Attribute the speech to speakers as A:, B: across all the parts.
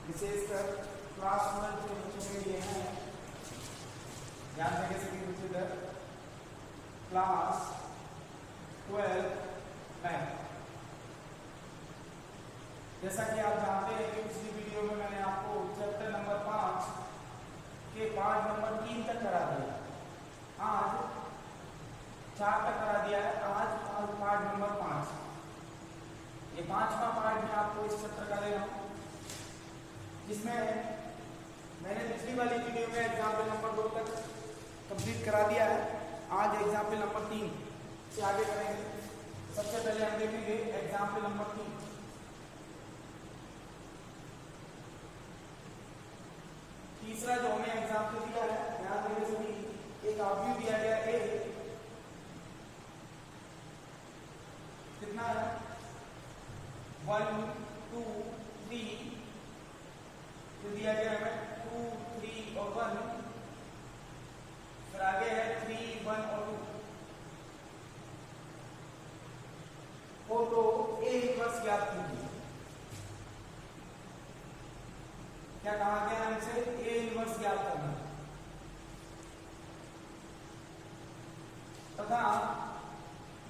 A: विशेषकर क्लास 1 के बच्चों के लिए है। ध्यान देंगे सभी बच्चे क्लास 12 मैथ। जैसा कि आप जानते हैं कि पिछली वीडियो में मैंने आपको चैप्टर नंबर 5 के पार्ट नंबर 3 तक करा दिया। आज 4 तक करा दिया है। आज पार्ट नंबर 5, ये 5वां पार्ट मैं आपको इस चैप्टर का दे रहा हूँ, जिसमें मैंने पिछली वाली वीडियो में एग्जाम्पल नंबर 2 तक कंप्लीट करा दिया है। आज एग्जाम्पल नंबर 3 से आगे करेंगे। सबसे पहले हम देखेंगे एग्जाम्पल नंबर 3। तीसरा जो हमें एग्जाम्पल दिया है, ध्यान देंगे सभी, एक ऑब्जेक्ट दिया गया ए, कितना है 1 2 3, फिर दिया गया हमें 2 3 और 1, फिर आगे है 3 1 और 2। हो तो ए इनवर्स ज्ञात कीजिए। क्या कहा गया हमसे? ए इनवर्स ज्ञात करना तथा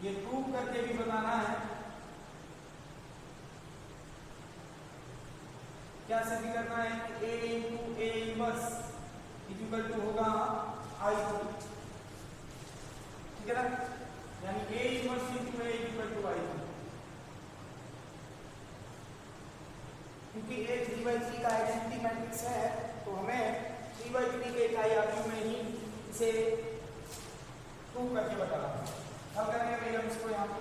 A: ये प्रूव करके भी बताना है। क्या सिद्ध करना है कि A into A inverse equal to होगा आई टू, ठीक है ना? यानी A inverse into A equal to I two, क्योंकि ए 3/3 का आइडेंटिटी मैट्रिक्स है तो हमें 3/3 के इकाई आव्यूह में ही इसे प्रूव करके बताना है। हल करेंगे भैया हम इसको, यहाँ पे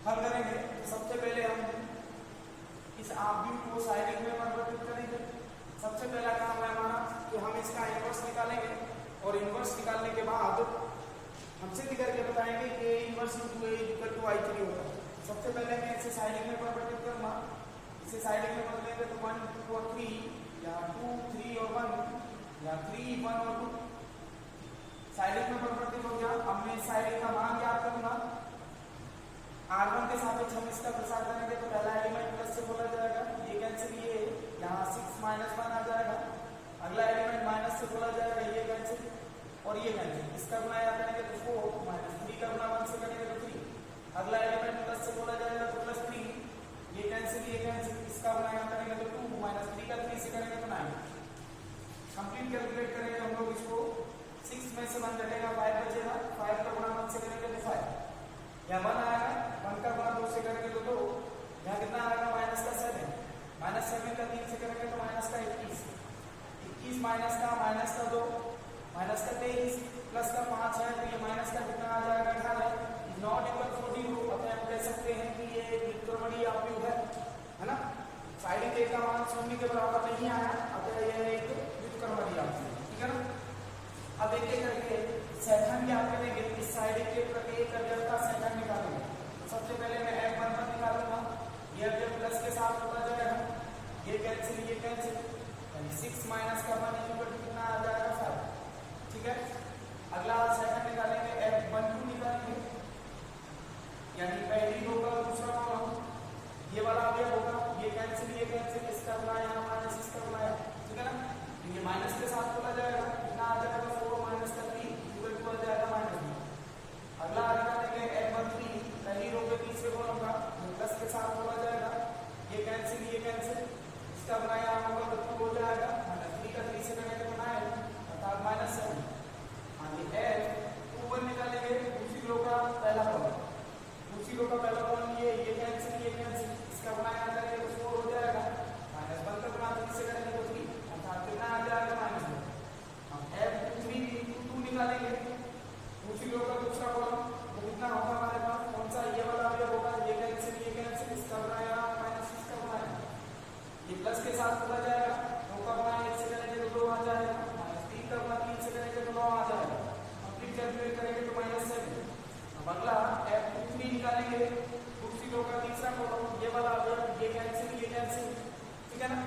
A: हल करेंगे तो सबसे पहले हम इस आव्यूह को साइडिक में परिवर्तित करेंगे। सबसे पहला काम है हमारा कि हम इसका इनवर्स निकालेंगे और इनवर्स निकालने के बाद हम सिद्ध करके बताएंगे कि A inverse into A equal to I 3 होता है। सबसे पहले मैं इसे साइडिक में परिवर्तित करूंगा। इसे साइडिक में बदलेंगे तो 1 2 और 3, या 2 3 और 1, या 3 1 और 2 साइडिक में परिवर्तित हो गया। अब मैं साइडिक का मान ज्ञात करूंगा। R1 के सापेक्ष हम इसका प्रसार करेंगे तो पहला एलिमेंट प्लस से बोला जाएगा, ये कैंसिल, ये यहाँ 6 - 1 आ जाएगा। अगला एलिमेंट माइनस से बोला जाएगा, ये कैंसिल और ये कैंसिल। इसका गुणा या करेंगे तो 4 - 3 का गुणा 1 से करेंगे तो 3। अगला एलिमेंट प्लस से बोला जाएगा तो +3, ये कैंसिल, ये कैंसिल। इसका गुणा यहाँ करेंगे तो 2 - 3 का 3 से करेंगे तो 9। कंप्लीट कैलकुलेट करेंगे हम लोग इसको। 6 में से 1 घटेगा, 5 बचेगा। 5 का गुणा 1 से करेंगे तो 5, यहाँ 1 आएगा। 1 का गुणा 2 से करेंगे तो 2, यहाँ कितना आएगा -7, -7 का 3 से करेंगे तो -21, 21 माइनस का -2 -23 प्लस का 5 है तो ये माइनस का कितना आ जाएगा 18, नॉट इक्वल 42। अब हम कह सकते हैं कि ये व्युत्क्रमणीय आव्यूह है ना। साइडिक ए का मान 0 के बराबर नहीं आया, अतः यह एक व्युत्क्रमणीय आव्यूह, ठीक है ना। अब एक एक करके सेकंड ज्ञात करेंगे। इस साइडिक के प्रत्येक अवयव का सेकंड निकालेंगे। तो सबसे पहले मैं F1 पर निकालूंगा। ये अवयव प्लस के साथ होता जाएगा, ये कैंसिल, ये कैंसिल, यानी 6 माइनस का 1 इक्वल टू कितना आ जाएगा 5, ठीक है। अगला सेकंड निकालेंगे, F12 निकालेंगे, यानी पहली रो का दूसरा कॉलम, ये वाला अवयव होगा, ये कैंसिल, ये कैंसिल, इसका गुणा यहाँ माइनस, इसका गुणा, ठीक है ना। ये माइनस के साथ बोला जाएगा, कितना आ जाएगा 4 माइनस का 3 इक्वल टू आ जाएगा -2। अगला निकालेंगे F13, पहली रो के तीसरे कॉलम का, प्लस के साथ बोला जाएगा, ये कैंसिल, ये कैंसिल, इसका गुणा यहाँ होगा तो 2 हो जाएगा, -3 का 3 से करेंगे तो 9 अर्थात -7। आगे F21 निकालेंगे, दूसरी रो का पहला कॉलम, दूसरी रो का पहला कॉलम, ये कैंसिल, ये कैंसिल, इसका गुणा यहाँ करेंगे तो 4 हो जाएगा, -1 का गुणा 3 से करेंगे तो 3 अर्थात कितना आ जाएगा -2। हम F23 निकालेंगे, दूसरी रो का दूसरा कॉलम, तो कितना होगा हमारे पास, कौन सा, ये वाला अवयव होगा, ये कैंसिल, ये कैंसिल, इसका गुणा यहाँ माइनस, इसका गुणा ये प्लस के साथ बोला जाएगा, 2 का गुणा 1 से करेंगे तो 2 आ जाएगा, -3 का गुणा 3 से करेंगे तो 9 आ जाएगा। कंप्लीट कैलकुलेट करेंगे तो -7। अब अगला F23 निकालेंगे, दूसरी रो का तीसरा कॉलम, ये वाला अवयव, ये कैंसिल, ये कैंसिल, ठीक है ना।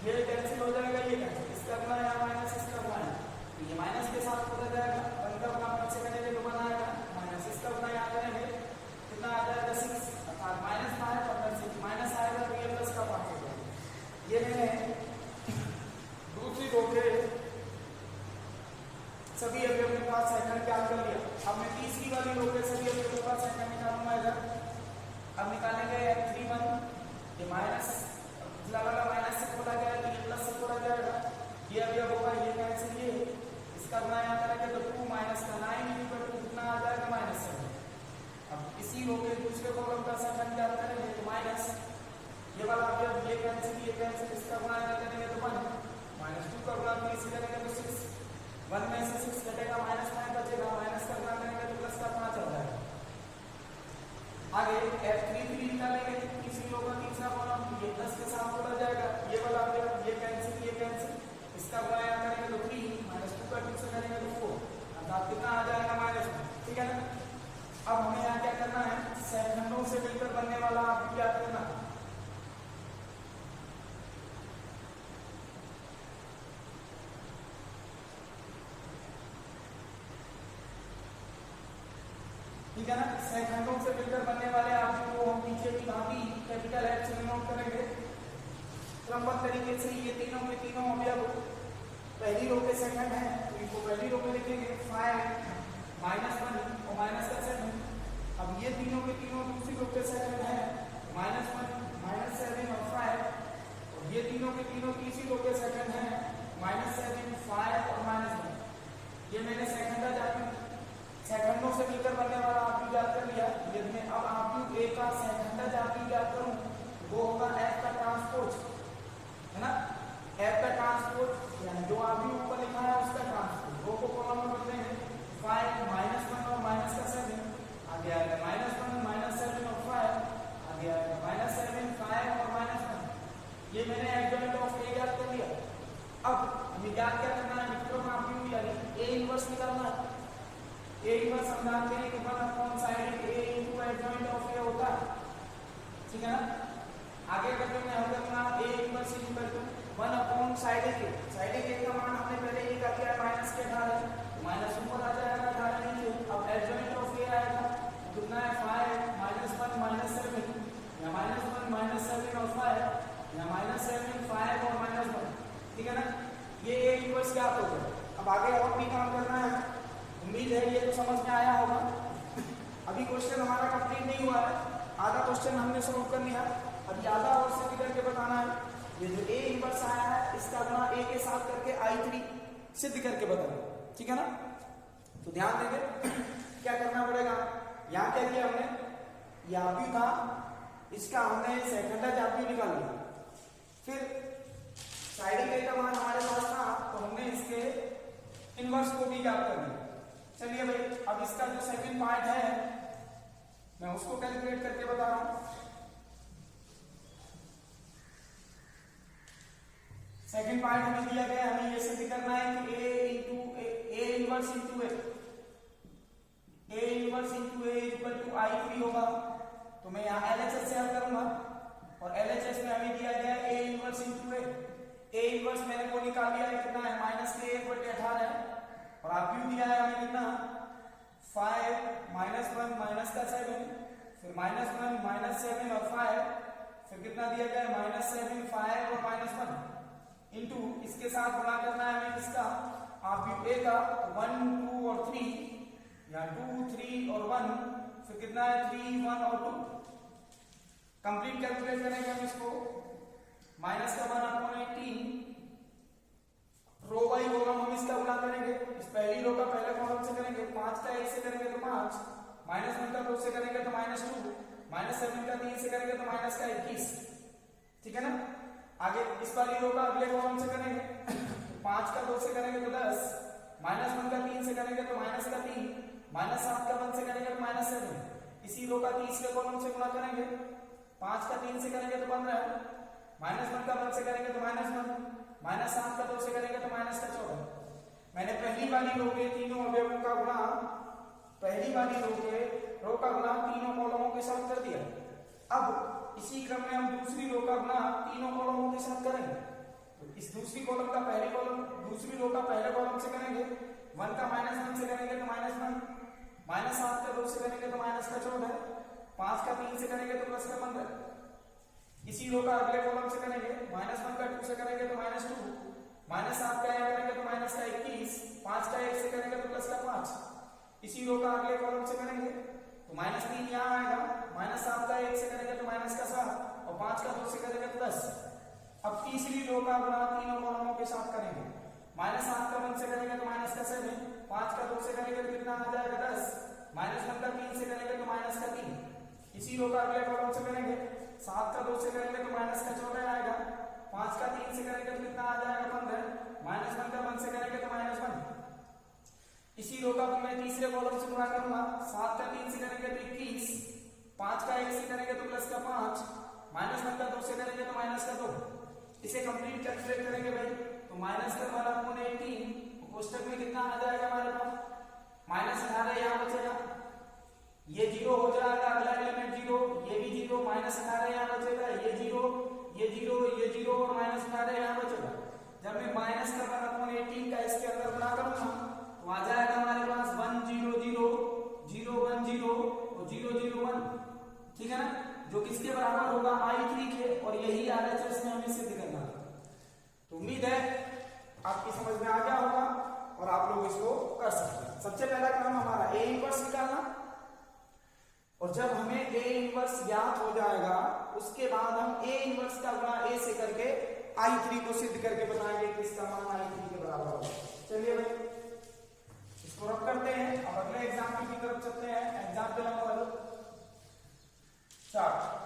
A: ये कैंसिल हो जाएगा, ये कैंसिल, इसका गुणा यहाँ माइनस, इसका गुणा, तो ये माइनस के साथ बोला जाएगा, 1 का गुणा 5 से करेंगे तो 1 आएगा, माइनस इसका गुणा यहाँ करेंगे दूसरे कॉलम का सेकंड क्या करेंगे तो माइनस, ये वाला ये कैंसिल, इसका गुणा करेंगे तो 1, -2 का गुणा 3 से करेंगे तो 6, 1 में से 6 घटेगा -5 बचेगा, माइनस का गुणा करेंगे तो प्लस का 5 आ जाएगा। आगे F33 निकालेंगे, तीसरी होगा तीसरा कॉलम, ये 10 के साथ जोड़ा जाएगा, ये वाला ये कैंसिल, इसका गुणा करेंगे तो 3, -2 का 2 से करेंगे तो 4, अर्थात कितना आ जाएगा -1, ठीक है ना। अब हमें यहाँ क्या करना है, सेकंडों से मिलकर बनने वाला आप क्या करना है, ठीक है ना। सेकंडों से मिलकर बनने वाले आप को हम पीछे की भांति कैपिटल H से नोट करेंगे क्रमबद्ध तरीके से। ये तीनों के तीनों अवयव पहली रो के सेकंड है, तो इनको पहली रो में लिखेंगे 5 -1 और माइनस का 7। अब ये तीनों के तीनों दूसरी रो के सेकंड है, -1 -7 और 5, और ये तीनों के तीनों तीसरी रो के सेकंड है, -7 5 और -1। ये मैंने सेकंड जाती सेकंडों से मिलकर बनने वाला आप याद कर लिया। यदि मैं अब आप ए का सेकंड जाती याद करूं, वो होगा F का ट्रांसपोज, है ना। F का ट्रांसपोज यानी जो आप ऊपर लिखा है उसका ट्रांसपोज, रो को कॉलम में बदलेंगे 5 -1 और माइनस का 7 आगे आएगा, -1 -7 और 5 आगे आएगा, -7 5 और -1। ये मैंने एडजॉइंट ऑफ ए याद कर लिया। अब हमें याद क्या करना है, मित्रों में आप यानी ए इनवर्स निकालना है। ए इनवर्स हम जानते हैं कि 1/साइड ए इनटू एडजॉइंट ऑफ ए होता है, ठीक है ना। आगे करते हैं हम करना ए इनवर्स इक्वल टू 1/साइड ए। साइड ए का मान हमने पहले ये का किया माइनस के 18, माइनस ऊपर आ जाएगा 18 नीचे। अब एडजॉइंट ऑफ ए आएगा कितना है 5 -1 -7 या -1 -7 और 5 या -7 5 और -1, ठीक है ना। ये ए इनवर्स क्या होगा। अब आगे और भी काम करना है, उम्मीद है ये तो समझ में आया होगा। अभी क्वेश्चन हमारा कंप्लीट नहीं हुआ है, आधा क्वेश्चन हमने सॉल्व कर लिया, अभी आधा और सिद्ध करके बताना है। ये जो ए इनवर्स आया है इसका गुणा ए के साथ करके I3 सिद्ध करके बताना, ठीक है ना। तो ध्यान देंगे क्या करना पड़ेगा। यहाँ क्या किया हमने, यापी था इसका हमने सेकंड जापी निकाल लिया, फिर साइड ए का मान हमारे पास था तो हमने इसके इनवर्स को भी याद कर लिया। चलिए भाई, अब इसका जो सेकंड पार्ट है मैं उसको कैलकुलेट करके बता रहा हूं। सेकंड पार्ट हमें दिया गया, हमें ये सिद्ध करना है कि A inverse into A equal to I3 होगा। तो मैं यहाँ LHS से हल करूंगा और LHS में हमें दिया गया ए इनवर्स इंटू ए इनवर्स मैंने वो निकाल लिया है, कितना है -1/18 है, और आप क्यों दिया है हमें कितना 5 -1 माइनस का 7, फिर -1 -7 और 5, फिर कितना दिया गया -7 5 और -1 इंटू इसके साथ गुणा करना है हमें इसका आप ए का 1 2 और 3 या 2 3 और 1, फिर कितना है 3 1 और 2। कंप्लीट कैलकुलेट करेंगे हम इसको, माइनस का 1/18 रो बाई कॉलम हम इसका गुणा करेंगे। इस पहली रो का पहले कॉलम से करेंगे, 5 का 1 से करेंगे तो 5, -1 का 2 से करेंगे तो -2, -7 का 3 से करेंगे तो माइनस का 21, ठीक है ना। आगे इस वाली रो का अगले कॉलम से करेंगे, 5 का 2 से करेंगे तो 10, -1 का 3 से करेंगे तो माइनस का 3, -7 का 1 से करेंगे तो -7। इसी रो का तीसरे कॉलम से गुणा करेंगे, 5 का 3 से करेंगे तो 15, -1 का 1 से करेंगे तो -1, -7 का 2 से करेंगे तो -14। मैंने पहली वाली रो के तीनों अवयवों का गुणा पहली वाली रो का गुणा तीनों कॉलमों के साथ कर दिया। अब इसी क्रम में हम दूसरी रो का गुणा तीनों कॉलमों के साथ करेंगे। तो इस दूसरी कॉलम का पहले कॉलम दूसरी रो का पहले कॉलम से करेंगे, 1 का -1 से करेंगे तो -1, -7 का 2 से करेंगे तो -14, 5 का 3 से करेंगे तो +15। इसी रो का अगले कॉलम से करेंगे, -1 का 2 से करेंगे तो -2, -7 का 1 करेंगे तो -21, 5 का 1 से करेंगे तो +5। इसी रो का अगले कॉलम से करेंगे तो -3 यहाँ आएगा, -7 का 1 से करेंगे तो -7 और 5 का 2 से करेंगे तो 10। अब तीसरी रो का गुणा तीनों कॉलमों के साथ करेंगे, -7 का 1 से करेंगे तो -7, 5 का 2 से करेंगे तो कितना आ जाएगा 10, -1 का 3 से करेंगे तो -3। इसी रो का अगले कॉलम से करेंगे, 7 का 2 से करेंगे तो माइनस का 14 आएगा, 5 का 3 से करेंगे तो कितना आ जाएगा 15, -1 का 1 से करेंगे तो -1। इसी रो का मैं तीसरे कॉलम से गुणा करूंगा, 7 का 3 से करेंगे तो 21, 5 का 1 से करेंगे तो प्लस का 5, -1 का 2 से करेंगे तो माइनस का 2। इसे कंप्लीट कैलकुलेट करेंगे भाई, तो -1/18 कोष्टक में कितना आ जाएगा हमारे पास -18 यहाँ बचेगा, ये 0 हो जाएगा, अगला एलिमेंट 0, ये भी 0, -18 यहाँ बचेगा, ये 0, ये 0, ये 0 और -18 यहाँ बचेगा। जब मैं -1/18 का इसके अंदर गुणा करूंगा तो आ जाएगा हमारे पास 1 0 0 0 1 0 और 0 0 1, ठीक है ना, जो किसके बराबर होगा I3 के, और यही RHS में हमें सिद्ध करना है। तो उम्मीद है आपकी समझ में आ गया होगा और आप लोग इसको कर सकते हैं। सबसे पहला काम हमारा A इनवर्स निकालना, और जब हमें A इनवर्स ज्ञात हो जाएगा उसके बाद हम A इनवर्स का गुणा A से करके I3 को सिद्ध करके बताएंगे कि इसका मान I3 के बराबर होगा। चलिए भाई इसको रख करते हैं, अब अगले एग्जाम्पल की तरफ चलते हैं। Example number 4।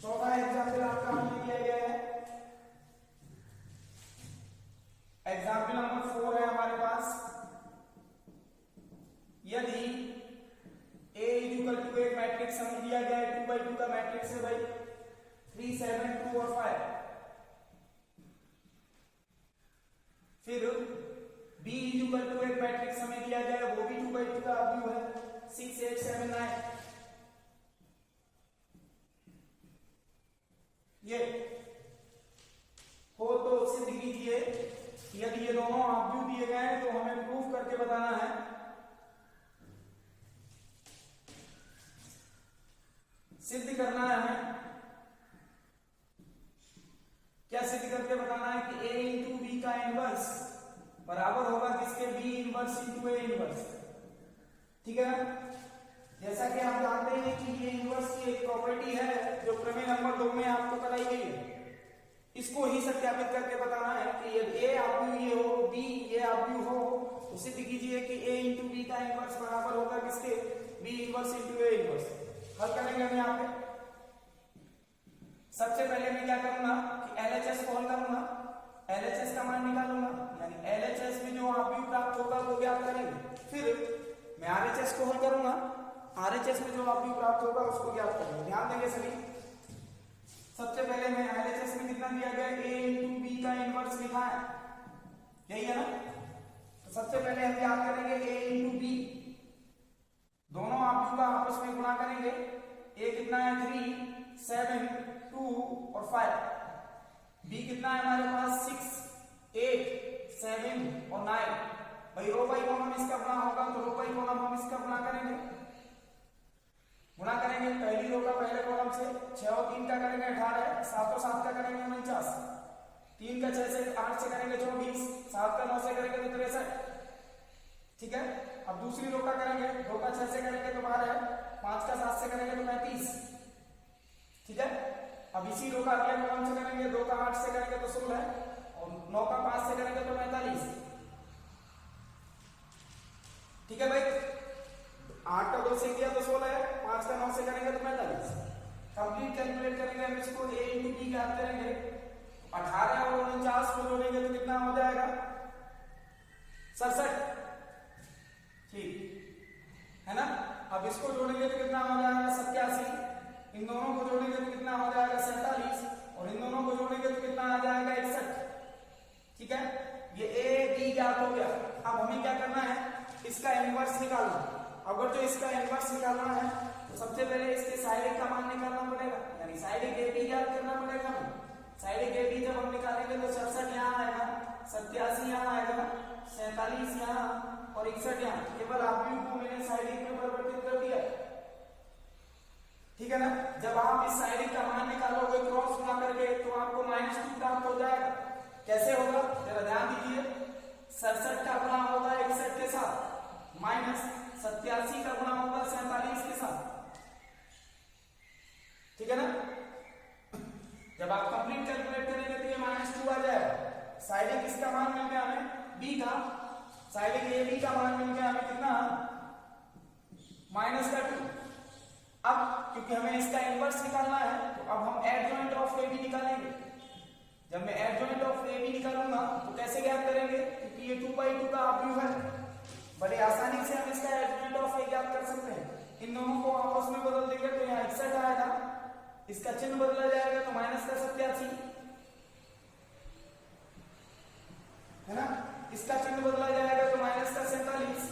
A: चौथा एग्जाम्पल आपका हमें दिया गया है, एग्जाम्पल नंबर 4 है हमारे पास। यदि A = एक मैट्रिक्स हमें दिया गया है, 2x2 का मैट्रिक्स है भाई, 3 7 2 और 5। फिर B = एक मैट्रिक्स हमें दिया गया है, वो भी 2x2 का अवयव है, 6 8 7 9। ये हो तो सिद्ध कीजिए, यदि ये दोनों अवयव दिए गए हैं तो हमें प्रूफ करके बताना है, सिद्ध करना है हमें। क्या सिद्ध करके बताना है कि A इंटू बी का इनवर्स बराबर होगा किसके, B inverse into A inverse, ठीक है ना। जैसा कि आप जानते हैं कि ये इनवर्स की एक प्रॉपर्टी है जो प्रमेय नंबर 2 में आपको कराई गई है, इसको ही सत्यापित करके बताना है कि यदि A अवयव ये हो, B ये अवयव हो, तो सिद्ध कीजिए कि A इंटू बी का इनवर्स बराबर होगा किसके, B inverse into A inverse. हल करेंगे हम यहाँ पे। सबसे पहले मैं क्या करूंगा कि LHS को हल करूंगा, LHS का मान निकालूंगा, यानी LHS में जो अवयव प्राप्त होगा वो ज्ञात करेंगे। फिर मैं RHS को हल करूंगा, RHS में जो अवयव प्राप्त होगा उसको ज्ञात करेंगे। ध्यान देंगे सभी। सबसे पहले मैं LHS में कितना दिया गया, A इंटू बी का इनवर्स लिखा है, यही है ना। तो सबसे पहले हम याद करेंगे A इंटू बी, दोनों अवयव का आपस में गुणा करेंगे। A कितना है 3 7 2 और 5, B कितना है हमारे पास 6 8 7 और 9। भाई रो बाई कॉलम इसका गुणा होगा तो रो बाई कॉलम हम इसका गुणा करेंगे। गुणा करेंगे पहली रो का पहले कॉलम से, 6 और 3 का करेंगे 18, 7 और 7 का करेंगे 49, 3 का 6 से 8 से करेंगे 24, 7 का 9 से करेंगे तो 63, ठीक है। अब दूसरी रो का करेंगे, 2 का 6 से करेंगे तो 12, 5 का 7 से करेंगे तो 35, ठीक है। अब इसी रो का अगले कॉलम से करेंगे, 2 का 8 से करेंगे तो 16 और 9 का 5 से करेंगे तो 45, ठीक है भाई। 8 का 2 से किया तो 16 है, 5 का 9 से करेंगे तो 45। कंप्लीट कैलकुलेट करेंगे हम इसको, A इंटू बी ज्ञात करेंगे, 18 और 49 को जोड़ेंगे तो कितना हो जाएगा 67, ठीक है ना। अब इसको जोड़ेंगे तो कितना हो जाएगा 87, इन दोनों को जोड़ेंगे तो कितना हो जाएगा 47 और इन दोनों को जोड़ेंगे तो कितना आ जाएगा 61, ठीक है। ये A B ज्ञात हो गया। अब हमें क्या करना है, इसका इनवर्स निकालना। अगर जो इसका इनवर्स निकालना है तो सबसे पहले इसके साइड का मान निकालना पड़ेगा, यानी साइड AB ज्ञात करना पड़ेगा हमें। साइड AB जब हम निकालेंगे तो 67 यहाँ आएगा, 87 यहाँ आएगा, 47 यहाँ और 61 यहाँ। केवल अवयव को मैंने साइड में परिवर्तित कर दिया, ठीक है ना। जब आप इस साइड का मान निकालोगे क्रॉस गुणा करके तो आपको -2 प्राप्त हो जाएगा। कैसे होगा जरा ध्यान दीजिए, 67 का गुणा होगा 61 के साथ, -87 का गुणा होगा माइनस का 2। अब क्योंकि हमें इसका इनवर्स निकालना है तो अब हम एडजॉइंट ऑफ ए बी निकालेंगे। जब मैं एडजॉइंट ऑफ ए बी निकालूंगा तो कैसे ज्ञात करेंगे, क्योंकि ये 2/2 का ऑब्यूव है, बड़े आसानी से हम इसका एडजॉइंट ऑफ ए ज्ञात कर सकते हैं। इन दोनों को आपस में बदल देंगे तो यहाँ 61 आएगा, इसका चिन्ह बदला जाएगा तो माइनस का 87 है ना, इसका चिन्ह बदला जाएगा तो माइनस का 47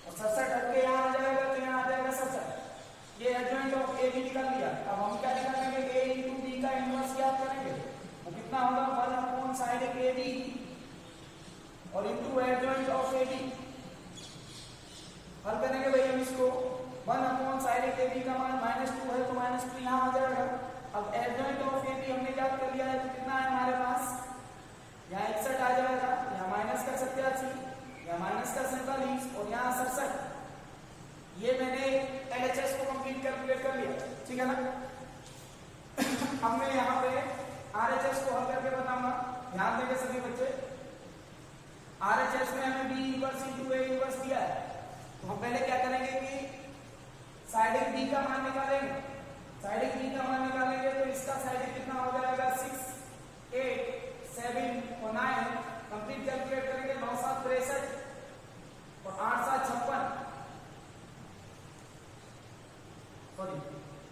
A: और 67 हट के यहाँ आ जाएगा तो यहाँ आ जाएगा 67। ये एडजॉइंट ऑफ ए बी निकाल लिया। अब हम क्या निकालेंगे, a इंटू बी का इनवर्स ज्ञात करेंगे। वो कितना होगा, 1/sin ए बी और into adjoint of A B. हल करेंगे भाई हम इसको, 1/sin ए बी का मान -2 है तो -2 यहाँ आ जाएगा। अब एडजॉइंट ऑफ ए बी हमने ज्ञात कर लिया है तो कितना है हमारे पास, यहाँ 61 आ जाएगा, यहाँ माइनस का 87, यहाँ माइनस का 47 और यहाँ 67। ये मैंने LHS को कंप्लीट कैलकुलेट कर लिया, ठीक है ना। अब मैं यहाँ पे RHS को हल करके बताऊंगा, ध्यान देंगे सभी बच्चे। RHS में हमें B inverse into A inverse दिया है तो हम पहले क्या करेंगे कि साइडिक B का मान निकालेंगे। साइडिक B का मान निकालेंगे तो इसका साइडिक कितना हो जाएगा, 6, 8, 7 और 9। कंप्लीट कैलकुलेट करेंगे, 9 7 63 और 8 7 56, सॉरी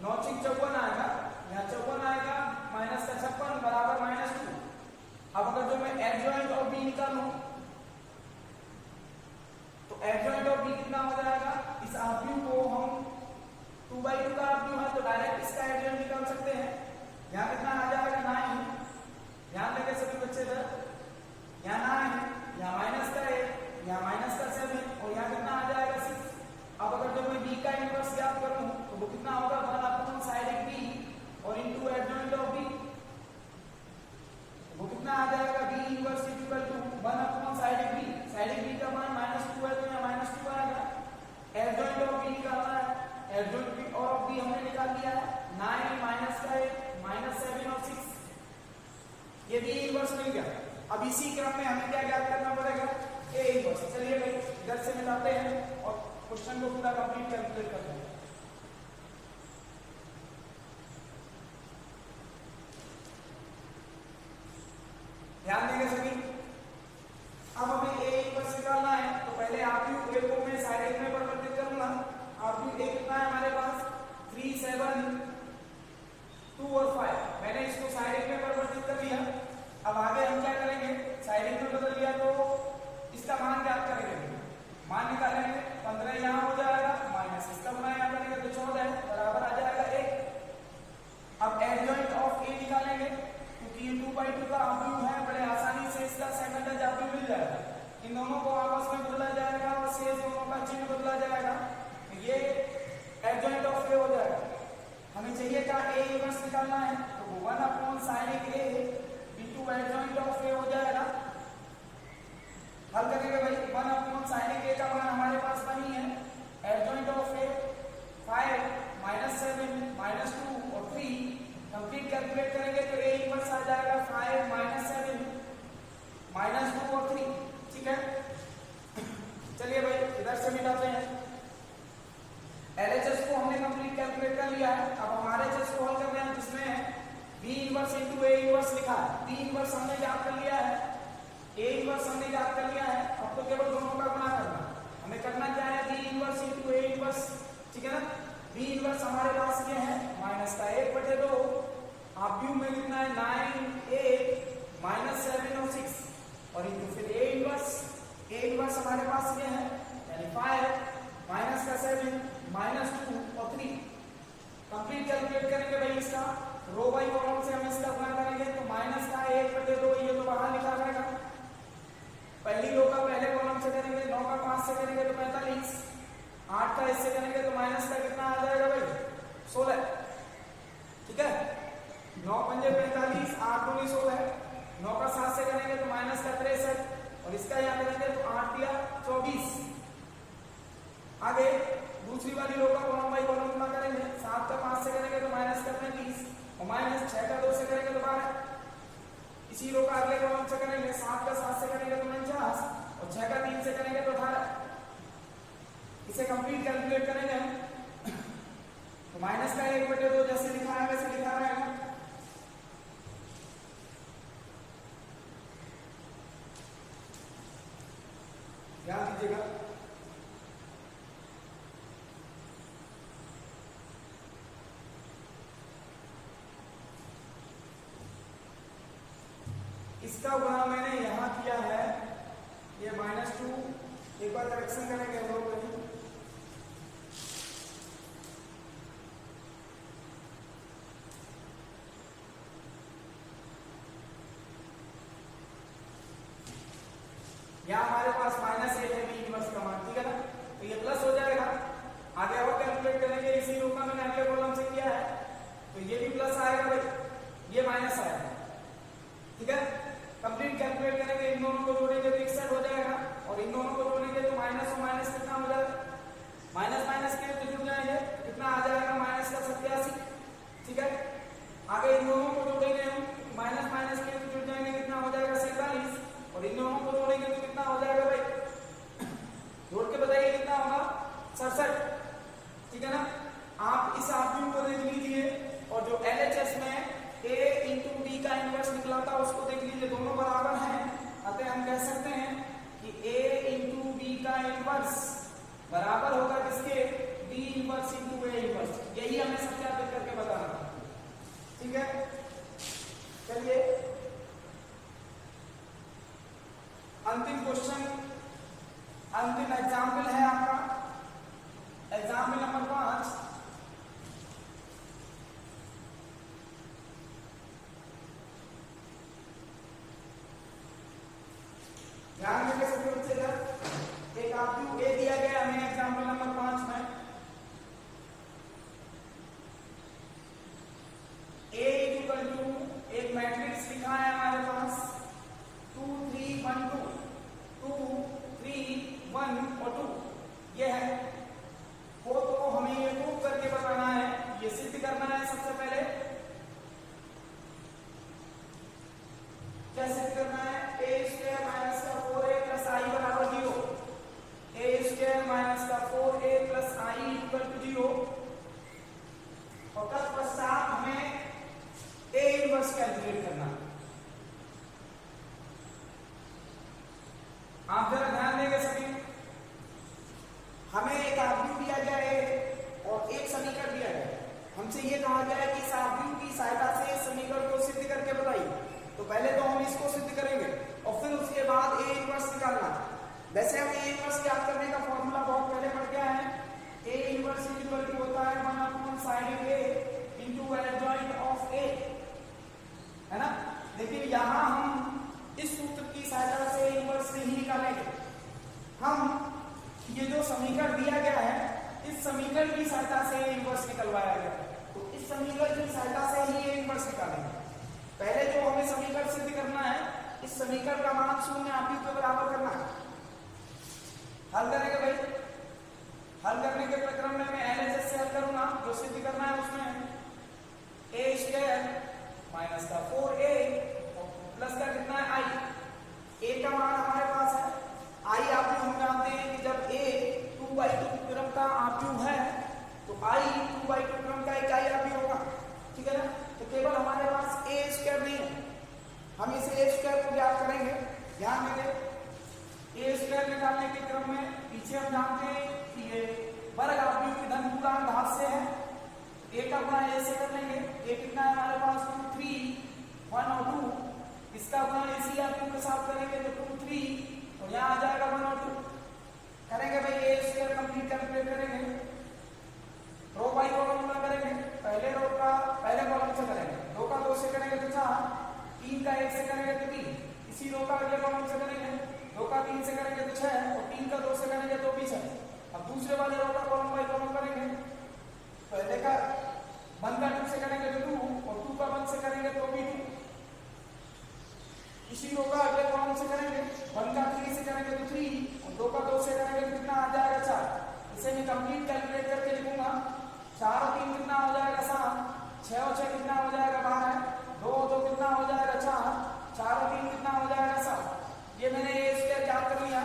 A: 9 6 54 आएगा, यहाँ 54 आएगा, माइनस का 56 बराबर -2। अब अगर जो मैं एडजॉइंट ऑफ बी निकालूं तो एडजॉइंट ऑफ बी कितना हो जाएगा, इस ऑब्यूव को हम 2/2 का ऑब्यूव है तो डायरेक्ट इसका एडजॉइंट निकाल सकते हैं। यहाँ कितना आ जाएगा, 9। ध्यान देंगे सभी बच्चे इधर, यहाँ 9, यहाँ माइनस का 1, यहाँ माइनस का 7 और यहाँ कितना आ जाएगा, 6। अब अगर जो मैं b का इनवर्स ज्ञात करूं तो वो कितना होगा, 1/sin b और इंटू एडजॉइंट ऑफ b, वो कितना आ जाएगा, b inverse equal to 1/sin b। sin b का मान -2 है तो यहाँ -2 आएगा। एडजॉइंट ऑफ b निकालना है, एडजॉइंट ऑफ b हमने निकाल लिया है, 9 माइनस का 1 -7 और 6, ये b इनवर्स मिल गया। अब इसी क्रम में हमें क्या ज्ञात करना पड़ेगा, a इनवर्स। चलिए भाई इधर से मिलाते हैं और क्वेश्चन को पूरा कंप्लीट कैलकुलेट करते हैं। ध्यान देंगे सभी। अब हमें a इनवर्स निकालना है तो पहले ऑब्यूव a को मैं साइड में परिवर्तित करूंगा। ऑब्यूव a कितना है हमारे पास, 3 7 2 और 5। मैंने इसको साइड में परिवर्तित कर लिया। अब आगे हम क्या करेंगे, साइड में बदल लिया तो इसका मान ज्ञात करेंगे, मान निकालेंगे। 15 यहाँ हो जाएगा, माइनस इसका गुना यहाँ करेंगे तो 14 बराबर आ जाएगा 1। अब एडजॉइंट ऑफ ए निकालेंगे क्योंकि ये 2/2 का ऑब्यूव है, बड़े आसानी से इसका सेकंड ऑब्यूव मिल जाएगा। इन दोनों को आपस में बदला जाएगा और शेष दोनों का चिन्ह बदला जाएगा, ये एडजॉइंट ऑफ ए हो जाएगा। हमें चाहिए था ए इनवर्स निकालना है तो वो 1/sin a into adjoint of A हो जाएगा। हल करेंगे भाई, 1/sin a का मान हमारे पास बनी है, एडजॉइंट ऑफ ए 5 -7 -2 और 3। कंप्लीट कैलकुलेट करेंगे तो a इनवर्स आ जाएगा 5 -7 -2 और 3, ठीक है। चलिए भाई इधर से मिलाते हैं। LHS को हमने कंप्लीट कैलकुलेट कर लिया है। अब हमारे LHS को हल कर रहे हैं जिसमें b inverse into a inverse लिखा है। b इनवर्स हमने ज्ञात कर लिया है, a इनवर्स हमने ज्ञात कर लिया है। अब तो केवल दोनों का गुणा करना, हमें करना क्या है, b inverse into a inverse, ठीक है ना। b इनवर्स हमारे पास ये है माइनस का 1/2, ऑब्यूव में कितना है 9 8 -7 और 6 और इंटू फिर a इनवर्स हमारे पास ये है यानी 5 माइनस का 7 -2 और 3। कंप्लीट कैलकुलेट करेंगे भाई इसका, रो बाई कॉलम से हम इसका गुणा करेंगे तो माइनस का 1/2 ये तो बाहर निकल जाएगा। पहली रो का पहले कॉलम से करेंगे, 9 का 5 से करेंगे तो 45, 8 का इससे करेंगे तो माइनस का कितना आ जाएगा भाई 16, ठीक है। 9 पंजे 45, 8 दूनी 16, 9 का 7 से करेंगे तो माइनस का 63 और इसका यहाँ करेंगे तो 8 दिया 24। आगे दूसरी वाली रो का कॉलम बाई कॉलम गुणा करेंगे, 7 का 5 से करेंगे तो माइनस का 35 और माइनस 6 का 2 से करेंगे तो 12। इसी रो का अगले कॉलम से करेंगे, 7 का 7 से करेंगे तो 49 और 6 का 3 से करेंगे तो 18। इसे कंप्लीट कैलकुलेट करेंगे हम तो माइनस का 1/2 जैसे लिखा है वैसे लिखा रहेगा। ध्यान दीजिएगा। इसका गुणा मैंने यहां किया है, ये -2। एक बार करेक्शन करेंगे हम लोग कहीं, यहाँ हमारे पास -8 है बी इनवर्स का मान, ठीक है ना। तो ये प्लस हो जाएगा, आगे और कैलकुलेट करेंगे, इसी रूप में मैंने अगले कॉलम से किया है, तो ये भी प्लस आएगा भाई, ये माइनस आएगा, ठीक है। कंप्लीट कैलकुलेट करेंगे, इन दोनों को जोड़ेंगे तो 61 हो जाएगा, और इन दोनों को जोड़ेंगे तो माइनस और माइनस कितना हो जाएगा, माइनस माइनस के तो जुड़ जाएंगे, कितना आ जाएगा -87, ठीक है। आगे इन दोनों को जोड़ेंगे हम, माइनस माइनस के तो जुड़ जाएंगे, कितना हो जाएगा 47, और इन दोनों को जोड़ेंगे तो कितना हो जाएगा भाई, जोड़ के बताइए कितना होगा 67, ठीक है ना। आप इस आव्यूह को देख लीजिए, और जो LHS में A इंटू B का इनवर्स निकला था उसको देख लीजिए, दोनों बराबर हैं, अतः हम कह सकते हैं कि A इंटू B का इनवर्स बराबर होगा किसके, B inverse into A inverse. यही हमें सत्यापित करके बताना था, ठीक है। चलिए अंतिम क्वेश्चन, अंतिम एग्जाम्पल है आपका, एग्जाम्पल नंबर 5। ध्यान देंगे सभी बच्चे का, एक आव्यूह ए दिया गया हमें एग्जाम्पल नंबर 5 में, A इक्वल टू एक मैट्रिक्स लिखा है हमारे पास 2 3 1 2, 2 3 1 और 2, ये है वो, तो हमें ये प्रूव करके बताना है, ये सिद्ध करना है। सबसे पहले क्या सिद्ध करना है, a² माइनस का 4a प्लस i बराबर 0, a² माइनस का 4a plus i equal to 0, और तत्पश्चात हमें a इनवर्स कैलकुलेट करना। आप जरा ध्यान देंगे सभी, हमें एक आव्यूह दिया गया है और एक समीकरण दिया गया है, हमसे ये कहा गया है कि इस आव्यूह की सहायता से इस समीकरण को सिद्ध करके बताइए। तो पहले तो हम इसको सिद्ध करेंगे और फिर उसके बाद a इनवर्स निकालना। वैसे हम a इनवर्स ज्ञात करने का फॉर्मूला बहुत पहले पढ़ गया है, a इनवर्स इक्वल टू होता है 1/1 sin a into adjoint of a, है ना। देखिए यहाँ हम इस सूत्र की सहायता से इनवर्स नहीं निकालेंगे, हम ये जो समीकरण दिया गया है इस समीकरण की सहायता से इनवर्स निकलवाया गया, तो इस समीकरण की सहायता से ही इनवर्स निकालेंगे। पहले जो हमें समीकरण सिद्ध करना है, इस समीकरण का मान 0 आव्यूह के बराबर करना है। हल करेंगे भाई, हल करने के प्रक्रम में मैं LHS से हल करूंगा, जो सिद्ध करना है उसमें a² माइनस का 4a प्लस का कितना है i, a का मान हमारे पास है, i आव्यूह हम जानते हैं कि जब a 2/2 क्रम का आव्यूह है तो i 2/2 क्रम का एक i आव्यूह होगा, ठीक है ना। तो केवल हमारे पास a² नहीं है, हम इस a² को ज्ञात करेंगे। ध्यान देंगे a² निकालने के क्रम में पीछे हम जानते हैं कि ये वर्ग आव्यूह की धन पूर्णांक घात से है, a का गुणा a से कर लेंगे, a कितना है हमारे पास 2 3 1 और 2, इसका गुणा इसी आव्यूह के साथ करेंगे तो 2 3, और यहाँ आ जाएगा 1 और 2, करेंगे भाई a² कंप्लीट कैलकुलेट करेंगे, रो बाई रो गुणा करेंगे, पहले रो का पहले कॉलम से करेंगे, 2 का 2 से करेंगे तो 4, 3 का 1 से करेंगे तो 3, इसी रो का अगले कॉलम से करेंगे, 2 का 3 से करेंगे तो 6, और 3 का 2 से करेंगे तो भी 6। अब दूसरे वाले रो का कॉलम बाई कॉलम करेंगे, पहले का 1 का 2 से करेंगे तो 2, और 2 का 1 से करेंगे तो भी 2, इसी रो का अगले कॉलम से करेंगे, 1 का 3 से करेंगे तो 3, और 2 का 2 से करेंगे तो कितना आ जाएगा 4। इसे मैं कंप्लीट कैलकुलेट करके लिखूंगा, 4 और 3 कितना हो जाएगा 7, 6 और 6 कितना हो जाएगा 12, 2 और 2 कितना हो जाएगा 4, 4 और 3 कितना हो जाएगा 7। ये मैंने a² ज्ञात कर लिया।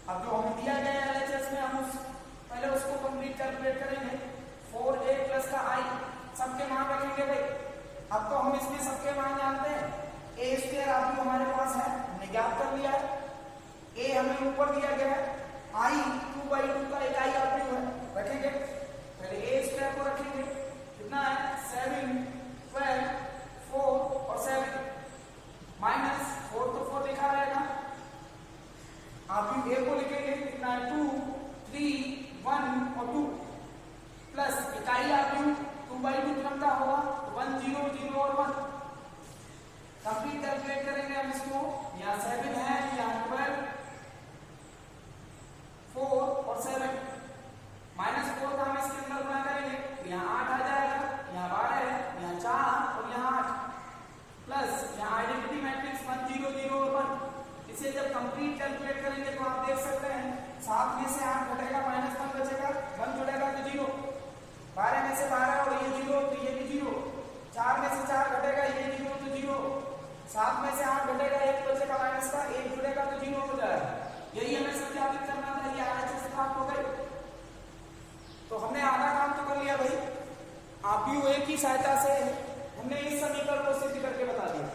A: अब जो हमें दिया गया है LHS में हम पहले उसको कंप्लीट कैलकुलेट करेंगे, 4a जानेंगे भाई। अब तो हम इसमें सबके मान जानते हैं। ए स्क्वायर आप भी हमारे पास है, हमने ज्ञात कर लिया है। ए हमें ऊपर दिया गया है, आई 2/2 का एक आई आप है, रखेंगे पहले ए स्क्वायर को रखेंगे, कितना है 7 12 4 और 7 माइनस 4 तो 4 लिखा रहेगा, आप भी ए को लिखेंगे कितना है 2 3 1 और 2 प्लस इकाई आप भी 2/2 क्रम का होगा तो 1 0 0 और 1 कंप्लीट कैलकुलेट करेंगे हम इसको। यहाँ 7 है, यहाँ 12 4 और 7 माइनस 4 का हम इसके अंदर गुणा करेंगे तो यहाँ 8 आ जाएगा, यहाँ 12 है, यहाँ 4 और यहाँ 8 प्लस यहाँ आइडेंटिटी मैट्रिक्स 1 0 0 और 1। इसे जब कंप्लीट कैलकुलेट करेंगे तो आप देख सकते हैं 7 में से 8 घटेगा, माइनस 1 बचेगा, 1 जुड़ेगा तो 0, 12 में से 12 और ये 0 तो ये भी 0, 4 में से 4 घटेगा, ये 0 तो 0, 7 में से 8 घटेगा, 1 बचेगा माइनस का, 1 जुड़ेगा तो 0 हो जाएगा। यही हमें सत्यापित करना था, ये RHS से प्राप्त हो गए। तो हमने आधा काम तो कर लिया भाई, आप भी एक ही सहायता से हमने इस समीकरण को सिद्ध करके बता दिया।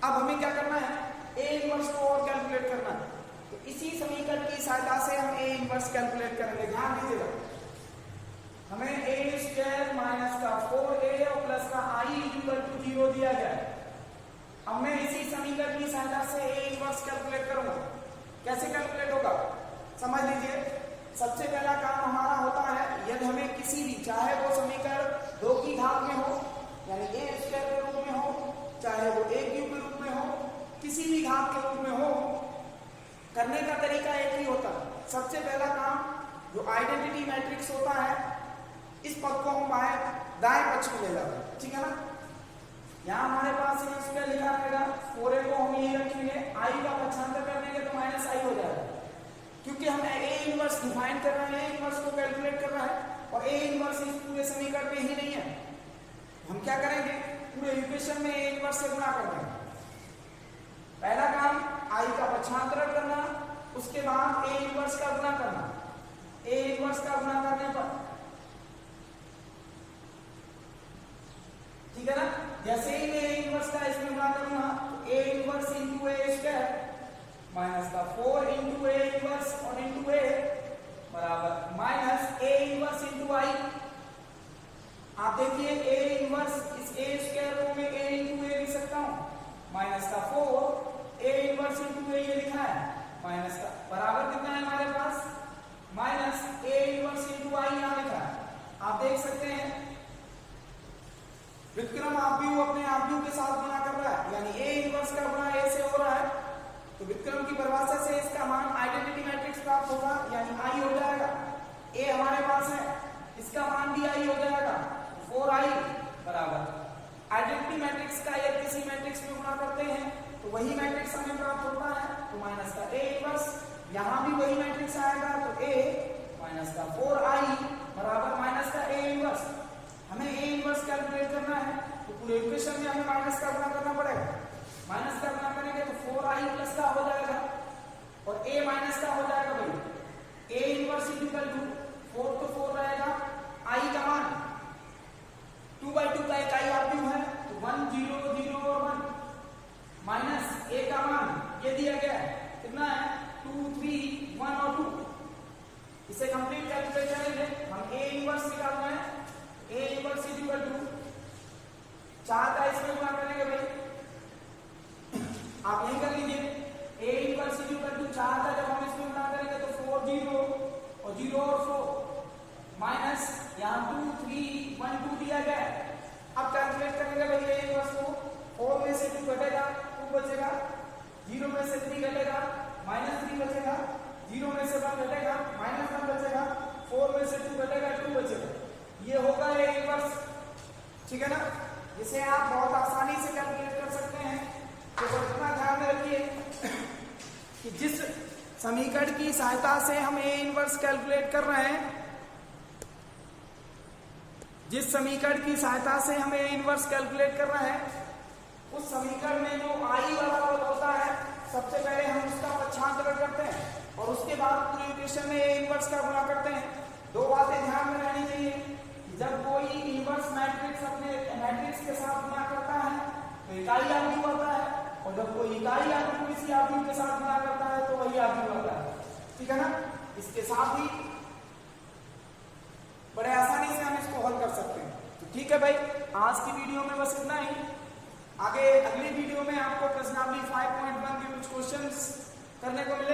A: अब हमें क्या करना है, ए इनवर्स को और कैलकुलेट करना है। तो इसी समीकरण की सहायता से हम ए इनवर्स कैलकुलेट करेंगे। ध्यान दीजिएगा, हमें ए स्क्वायर माइनस का 4a और प्लस का i इक्वल टू 0 दिया गया है। अब मैं इसी समीकरण की सहायता से ए इनवर्स कैलकुलेट करूंगा। कैसे कैलकुलेट होगा समझ लीजिए। सबसे पहला काम हमारा होता है, यदि हमें किसी भी, चाहे वो समीकरण 2 की घात में हो यानी ए स्क्वायर के रूप में हो, चाहे वो a क्यूब के रूप में हो, किसी भी घात के रूप में हो, करने का तरीका एक ही होता है। सबसे पहला काम जो आइडेंटिटी मैट्रिक्स होता है, इस पद को हम दाएं पक्ष में ले जाते हैं, ठीक है ना। यहाँ हमारे पास ये स्क्वायर लिखा रहेगा, 4a को हम यही रखेंगे, i का पक्षांतर कर देंगे तो माइनस i हो जाएगा, क्योंकि हम ए इनवर्स डिफाइन कर रहे हैं, ए इनवर्स को कैलकुलेट कर रहा है और ए इनवर्स इस पूरे समीकरण में ही नहीं है। हम क्या करेंगे, पूरे इक्वेशन में ए इनवर्स से गुणा कर देंगे। पहला काम i का पक्षांतरण करना, उसके बाद ए इनवर्स का गुणा करना। ए इनवर्स का गुणा करने पर ठीक है ना, जैसे ही मैं ए इनवर्स का इसमें गुणा करूंगा तो A inverse into A square minus का 4 इंटू ए इनवर्स और इंटू ए बराबर माइनस ए इनवर्स इंटू आई। आप देखिए ए इनवर्स इस ए स्क्वायर को मैं ए इंटू ए लिख सकता हूं, माइनस का 4 ए इनवर्स इंटू ए ये लिखा है, माइनस का बराबर कितना है हमारे पास, माइनस ए इनवर्स इंटू आई यहां लिखा है। आप देख सकते हैं विक्रम आप भी अपने आप के साथ गुणा कर रहा है, यानी ए इनवर्स का गुणा ए से हो रहा है, तो विक्रम की परिभाषा से इसका मान आइडेंटिटी मैट्रिक्स प्राप्त होगा, यानी आई हो जाएगा। ए हमारे पास है, इसका मान भी आई हो जाएगा, 4i बराबर आइडेंटिटी मैट्रिक्स का या किसी मैट्रिक्स में गुणा करते हैं तो वही मैट्रिक्स हमें प्राप्त होता है, तो माइनस का ए इनवर्स, यहां भी वही मैट्रिक्स आएगा तो ए माइनस का 4i बराबर माइनस का ए इनवर्स। हमें ए इनवर्स कैलकुलेट करना है तो पूरे इक्वेशन में हमें माइनस का गुणा करना पड़ेगा। माइनस का गुणा करेंगे तो 4i प्लस का हो जाएगा और a माइनस का हो जाएगा भाई। a इनवर्स इक्वल टू 4 तो 4 रहेगा, i का मान 2/2 का इकाई आव्यूह है तो 1 0 0 और 1 माइनस a का मान ये दिया गया है कितना है 2 3 1 और 2। इसे कंप्लीट कैलकुलेट करेंगे हम a इनवर्स निकालना है, a इनवर्स इक्वल टू 4 का इसमें गुणा करेंगे भाई, आप यही कर लीजिए। a इनवर्स इक्वल टू 4 का जब हम इसमें गुणा करेंगे तो 4 0 और 0 और 4 माइनस यहाँ 2 3 1 2 दिया गया है। अब कैलकुलेट करेंगे भाई a इनवर्स को, 4 में से 2 घटेगा 2 बचेगा, 0 में से 3 घटेगा -3 बचेगा, 0 में से 1 घटेगा -1 बचेगा, 4 में से 2 घटेगा 2 बचेगा। ये होगा a इनवर्स, ठीक है ना। जिसे आप बहुत आसानी से कैलकुलेट कर सकते हैं। तो इतना ध्यान में रखिए कि जिस समीकरण की सहायता से हम ए इनवर्स कैलकुलेट कर रहे हैं, जिस समीकरण की सहायता से हम ए इनवर्स कैलकुलेट कर रहे हैं, उस समीकरण में जो आई वाला पद होता है सबसे पहले हम उसका पक्षांतरण करते हैं और उसके बाद पूरी इक्वेशन में ए इनवर्स का गुणा करते हैं। दो बातें ध्यान में रहनी चाहिए, जब कोई इनवर्स मैट्रिक्स अपने मैट्रिक्स इकाई आव्यूह को इसी आव्यूह के साथ गुणा करता है तो वही आव्यूह आता है, ठीक है ना। इसके साथ ही बड़े आसानी से हम इसको हल कर सकते हैं। तो ठीक है भाई, आज की वीडियो में बस इतना ही। आगे अगली वीडियो में आपको प्रश्नावली 5.1 के कुछ क्वेश्चंस करने को मिले।